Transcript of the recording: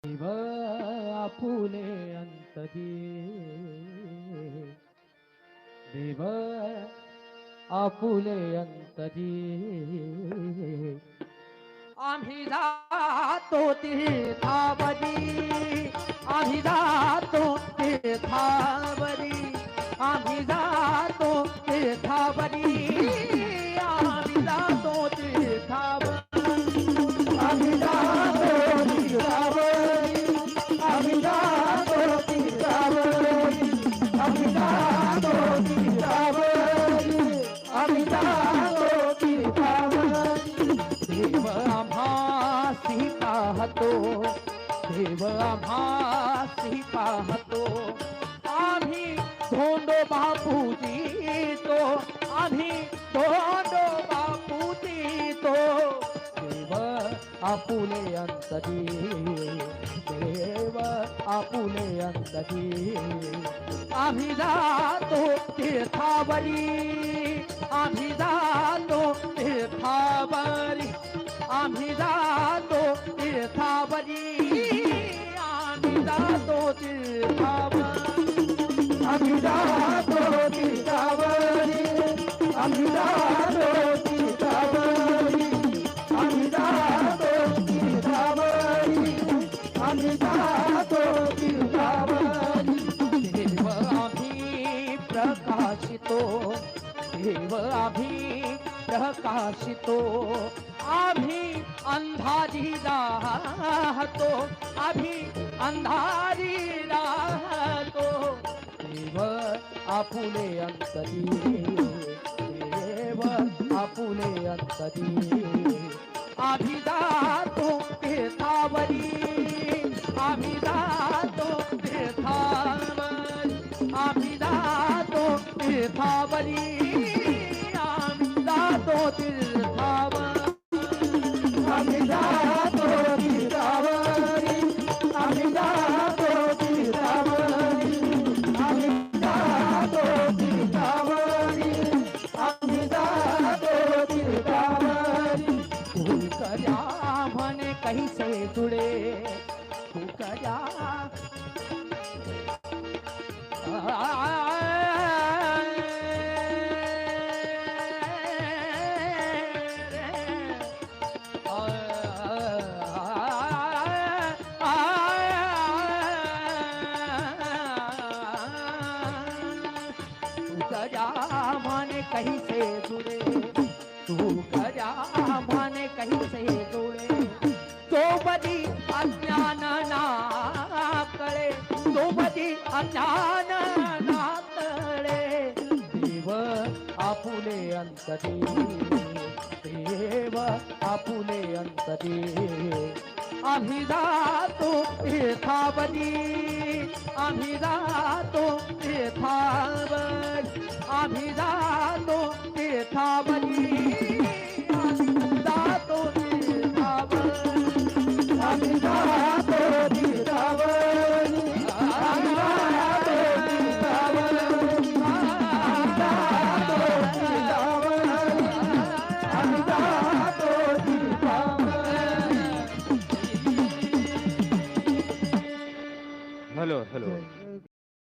देव आपुले अंतरी देव आपुले अंतरी आम्ही जातो तीर्थावरी आम्ही जातो तीर्थावरी आम्ही जातो तीर्थावरी आम्ही जातो तीर्थावरी आम्ही जातो तीर्थावरी आम्ही जातो तीर्थावरी आम्ही जातो तीर्थावरी आम्ही जातो तीर्थावरी देव आम्हासी पाहतो देव आम्हासी पाहतो आम्ही धोंडो बापूजी तो आम्ही धोंडो बापूजी तो देव आपुले अंतरी देव आपुले अंतरी आम्ही जातो तीर्थावरी आम्ही जातो तीर्थावरी आम्ही जातो तीर्थावरी आम्ही जातो तीर्थावरी आम्ही जातो तीर्थावरी आम्ही जातो तीर्थावरी आम्ही जातो तीर्थावरी आम्ही जातो तीर्थावरी देव आम्ही प्रकाशितो देव आम्ही प्रकाशितो आम्ही अंधारी राहतो आम्ही अंधारी राहतो देव आपुले अंतरी देव आपुले अंतरी आम्ही जातो तीर्थावरी आम्ही जातो तीर्थावरी आम्ही जातो तीर्थावरी आम्ही जातो तीर्थावरी आम्ही जातो तीर्थावरी आम्ही जातो तीर्थावरी आम्ही जातो तीर्थावरी आम्ही जातो तीर्थावरी फुलकर्या म्हणे कैसे जुडे फुलकर्या माने कहीं से जुड़े तू गजा माने कहीं से जुड़े तो बदी अज्ञान ना करे तो बदी अज्ञान ना करे देव आपुले अंतरी देव आपुले अंतरी आम्ही जातो तीर्थावरी आम्ही जातो तीर्थावरी आम्ही जातो तीर्थावरी